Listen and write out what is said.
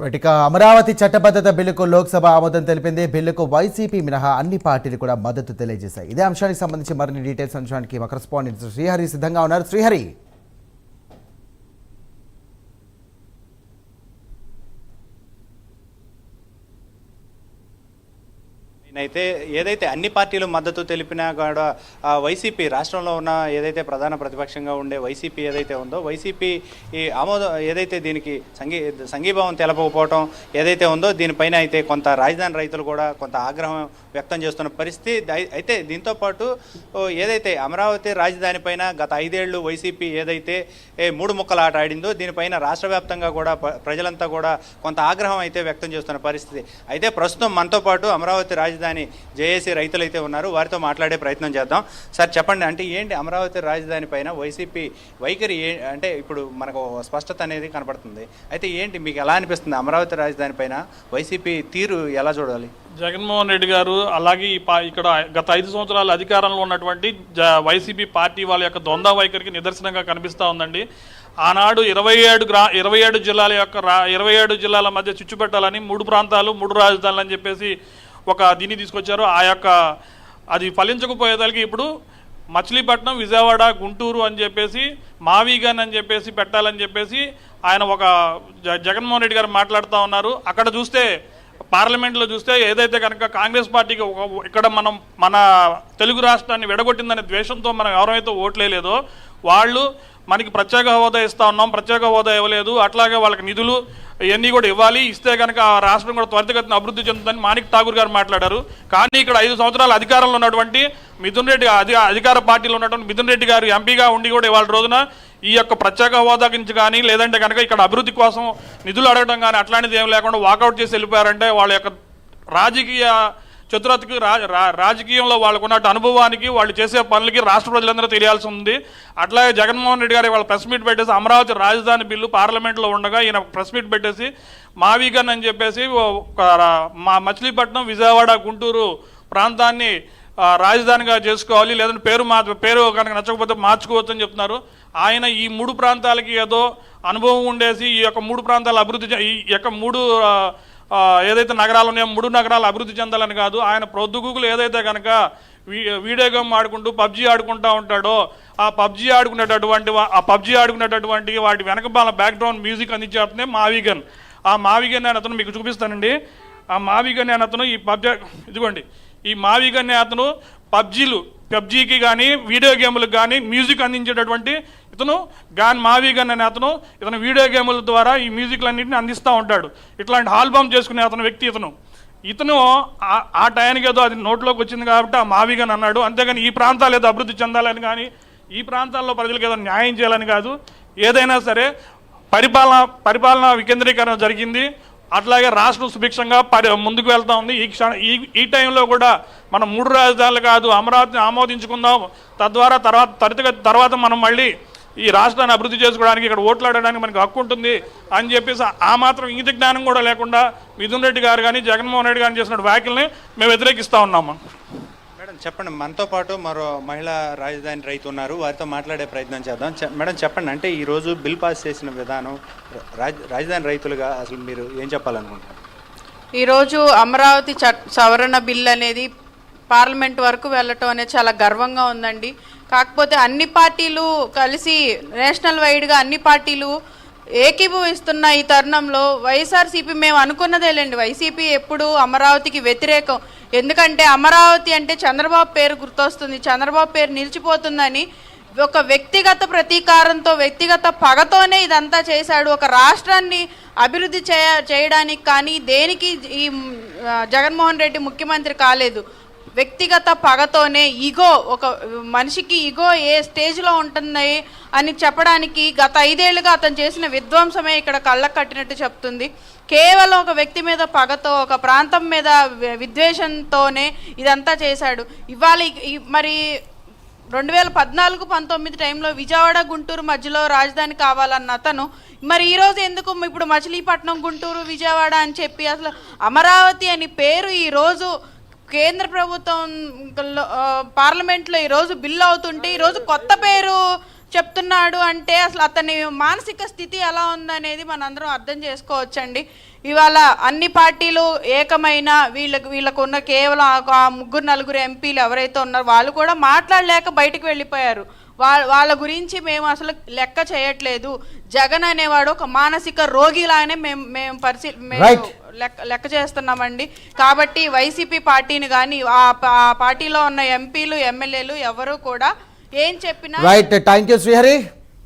ఇక అమరావతి చట్టబద్ధత బిల్లుకు లోక్సభ ఆమోదం తెలిపింది. బిల్లుకు వైసీపీ మినహా అన్ని పార్టీలు కూడా మద్దతు తెలియజేశాయి. ఇదే అంశానికి సంబంధించి మరిన్ని డీటెయిల్స్ అంశానికి మా కరెస్పాండెంట్ శ్రీహరి సిద్ధంగా ఉన్నారు. శ్రీహరి, అయితే ఏదైతే అన్ని పార్టీలు మద్దతు తెలిపినా కూడా వైసీపీ రాష్ట్రంలో ఉన్న ఏదైతే ప్రధాన ప్రతిపక్షంగా ఉండే వైసీపీ ఏదైతే ఉందో వైసీపీ ఈ ఆమోదం ఏదైతే దీనికి సంఘీభావం తెలపకపోవడం ఏదైతే ఉందో దీనిపైన అయితే కొంత రాజధాని రైతులు కూడా కొంత ఆగ్రహం వ్యక్తం చేస్తున్న పరిస్థితి. అయితే దీంతోపాటు ఏదైతే అమరావతి రాజధాని పైన గత 5 ఏళ్ళు వైసీపీ ఏదైతే 3 ముక్కల ఆట ఆడిందో దీనిపైన రాష్ట్ర వ్యాప్తంగా కూడా ప్రజలంతా కూడా కొంత ఆగ్రహం అయితే వ్యక్తం చేస్తున్న పరిస్థితి. అయితే ప్రస్తుతం మనతో పాటు అమరావతి రాజధాని జేఏసీ రైతులు అయితే ఉన్నారు, వారితో మాట్లాడే ప్రయత్నం చేద్దాం. సార్ చెప్పండి, అంటే ఏంటి అమరావతి రాజధాని పైన వైసీపీ వైఖరి అంటే ఇప్పుడు మనకు స్పష్టత అనేది కనపడుతుంది. అయితే ఏంటి మీకు ఎలా అనిపిస్తుంది అమరావతి రాజధాని పైన వైసీపీ తీరు ఎలా చూడాలి? జగన్మోహన్ రెడ్డి గారు అలాగే ఇక్కడ గత 5 సంవత్సరాలు అధికారంలో ఉన్నటువంటి వైసీపీ పార్టీ వాళ్ళ యొక్క ద్వంద్వ వైఖరికి నిదర్శనంగా కనిపిస్తూ ఉందండి. ఆనాడు 27 జిల్లాల యొక్క 27 జిల్లాల మధ్య చిచ్చు పెట్టాలని 3 ప్రాంతాలు 3 రాజధానులు అని చెప్పేసి ఒక దీన్ని తీసుకొచ్చారు. అది ఫలించకపోయేదానికి ఇప్పుడు మచిలీపట్నం, విజయవాడ, గుంటూరు అని చెప్పేసి మావీగన్ అని చెప్పేసి పెట్టాలని చెప్పేసి ఆయన జగన్మోహన్ రెడ్డి గారు మాట్లాడుతూ ఉన్నారు. అక్కడ చూస్తే పార్లమెంట్లో చూస్తే ఏదైతే కనుక కాంగ్రెస్ పార్టీకి ఇక్కడ మన తెలుగు రాష్ట్రాన్ని విడగొట్టిందనే ద్వేషంతో మనం ఎవరైతే ఓట్లేలేదో వాళ్ళు మనకి ప్రత్యేక హోదా ఇస్తా ఉన్నాం, ప్రత్యేక హోదా ఇవ్వలేదు, అట్లాగే వాళ్ళకి నిధులు ఇవన్నీ కూడా ఇవ్వాలి, ఇస్తే కనుక ఆ రాష్ట్రం కూడా త్వరితగతిన అభివృద్ధి చెందుతుందని మాణిక్ ఠాగూర్ గారు మాట్లాడారు. కానీ ఇక్కడ 5 సంవత్సరాలు అధికారంలో ఉన్నటువంటి మిథున్ రెడ్డి అధికార పార్టీలో ఉన్నటువంటి మిథున్ రెడ్డి గారు ఎంపీగా ఉండి కూడా ఇవాళ రోజున ఈ యొక్క ప్రత్యేక హోదా గురించి కానీ లేదంటే కనుక ఇక్కడ అభివృద్ధి కోసం నిధులు అడగడం కానీ అట్లాంటిది ఏం లేకుండా వాకౌట్ చేసి వెళ్ళిపోయారంటే వాళ్ళ యొక్క రాజకీయ చతురతకి రాజకీయంలో వాళ్ళకున్నట్టు అనుభవానికి వాళ్ళు చేసే పనులకి రాష్ట్ర ప్రజలందరూ తెలియాల్సి ఉంది. అట్లాగే జగన్మోహన్ రెడ్డి గారు వాళ్ళ ప్రెస్ మీట్ పెట్టేసి అమరావతి రాజధాని బిల్లు పార్లమెంట్లో ఉండగా ఈయన ప్రెస్ మీట్ పెట్టేసి మావీగన్ అని చెప్పేసి మచిలీపట్నం, విజయవాడ, గుంటూరు ప్రాంతాన్ని రాజధానిగా చేసుకోవాలి, లేదంటే పేరు కనుక నచ్చకపోతే మార్చుకోవచ్చు అని చెప్తున్నారు. ఆయన ఈ 3 ప్రాంతాలకి ఏదో అనుభవం ఉండేసి ఈ యొక్క 3 ప్రాంతాల అభివృద్ధి ఈ యొక్క 3 ఏదైతే నగరాలు ఉన్నాయో 3 నగరాలు అభివృద్ధి చెందాలని కాదు. ఆయన ప్రొద్దుగూకులు ఏదైతే కనుక వీడియో గేమ్ ఆడుకుంటూ పబ్జీ ఆడుకుంటూ ఉంటాడో ఆ పబ్జీ ఆడుకునేటటువంటి వాటి వెనకబాల బ్యాక్గ్రౌండ్ మ్యూజిక్ అందించేటనే మావీగన్. ఆ మావీగన్ అనే అతను మీకు చూపిస్తానండి. ఆ మావీగన్ అనే అతను ఇదిగోండి, ఈ మావీగన్ అనే అతను పబ్జీకి కానీ వీడియో గేములకు కానీ మ్యూజిక్ అందించేటటువంటి ఇతను మావీగన్ అనే ఇతను వీడియో గేముల ద్వారా ఈ మ్యూజిక్లన్నింటినీ అందిస్తూ ఉంటాడు. ఇట్లాంటి ఆల్బమ్ చేసుకునే వ్యక్తి ఇతను ఆ టయానికి ఏదో అది నోట్లోకి వచ్చింది కాబట్టి ఆ మావీగన్ అన్నాడు. అంతేగాని ఈ ప్రాంతాలు ఏదో అభివృద్ధి చెందాలని కానీ ఈ ప్రాంతాల్లో ప్రజలకు ఏదో న్యాయం చేయాలని కాదు. ఏదైనా సరే పరిపాలన వికేంద్రీకరణ జరిగింది, అట్లాగే రాష్ట్రం సుభిక్షంగా ముందుకు వెళ్తూ ఉంది. ఈ టైంలో కూడా మనం 3 రాజధానులు కాదు అమరావతిని ఆమోదించుకుందాం, తద్వారా తర్వాత మనం మళ్ళీ ఈ రాష్ట్రాన్ని అభివృద్ధి చేసుకోవడానికి ఇక్కడ ఓట్లాడడానికి మనకు హక్కు ఉంటుంది అని చెప్పేసి ఆ మాత్రం ఇంగిత జ్ఞానం కూడా లేకుండా మిథున్ రెడ్డి గారు కానీ జగన్మోహన్ రెడ్డి గారు చేసిన వ్యాఖ్యల్ని మేము వ్యతిరేకిస్తూ ఉన్నాము. మేడం చెప్పండి, మనతో పాటు మరో మహిళా రాజధాని రైతు ఉన్నారు, వారితో మాట్లాడే ప్రయత్నం చేద్దాం. మేడం చెప్పండి, అంటే ఈరోజు బిల్ పాస్ చేసిన విధానం రాజధాని రైతులుగా అసలు మీరు ఏం చెప్పాలనుకుంటున్నారు? ఈరోజు అమరావతి సవరణ బిల్ అనేది పార్లమెంట్ వరకు వెళ్ళటం అనేది చాలా గర్వంగా ఉందండి. కాకపోతే అన్ని పార్టీలు కలిసి నేషనల్ వైడ్గా అన్ని పార్టీలు ఏకీభవిస్తున్న ఈ తరుణంలో వైఎస్ఆర్సీపీ మేము అనుకున్నదేలేండి, వైసీపీ ఎప్పుడు అమరావతికి వ్యతిరేకం. ఎందుకంటే అమరావతి అంటే చంద్రబాబు పేరు గుర్తొస్తుంది, చంద్రబాబు పేరు నిలిచిపోతుందని ఒక వ్యక్తిగత ప్రతీకారంతో వ్యక్తిగత పగతోనే ఇదంతా చేశాడు. ఒక రాష్ట్రాన్ని అభివృద్ధి చేయడానికి కానీ దేనికి ఈ జగన్మోహన్ రెడ్డి ముఖ్యమంత్రి కాలేదు. వ్యక్తిగత పగతోనే ఒక మనిషికి ఈగో ఏ స్టేజ్లో ఉంటుంది అని చెప్పడానికి గత 5 ఏళ్ళుగా అతను చేసిన విధ్వంసమే ఇక్కడ కళ్ళకు కట్టినట్టు చెప్తుంది. కేవలం ఒక వ్యక్తి మీద పగతో ఒక ప్రాంతం మీద విద్వేషంతోనే ఇదంతా చేశాడు. ఇవాళ మరి 2014-19 టైంలో విజయవాడ, గుంటూరు మధ్యలో రాజధాని కావాలన్న అతను మరి ఈరోజు ఎందుకు ఇప్పుడు మచిలీపట్నం, గుంటూరు, విజయవాడ అని చెప్పి అసలు అమరావతి అని పేరు ఈరోజు కేంద్ర ప్రభుత్వం పార్లమెంట్లో ఈరోజు బిల్లు అవుతుంటే ఈరోజు కొత్త పేరు చెప్తున్నాడు అంటే అసలు అతని మానసిక స్థితి ఎలా ఉందనేది మనందరం అర్థం చేసుకోవచ్చండి. ఇవాళ అన్ని పార్టీలు ఏకమైన వీళ్ళకు ఉన్న కేవలం ఆ 3-4 ఎంపీలు ఎవరైతే ఉన్నారో వాళ్ళు కూడా మాట్లాడలేక బయటకు వెళ్ళిపోయారు. వాళ్ళ గురించి మేము అసలు లెక్క చేయట్లేదు. జగన్ అనేవాడు ఒక మానసిక రోగిలానే మేము లెక్క చేస్తున్నామండి. కాబట్టి వైసీపీ పార్టీని కానీ ఆ పార్టీలో ఉన్న ఎంపీలు ఎమ్మెల్యేలు ఎవరు కూడా ఏం చెప్పినా రైట్. Thank you Srihari.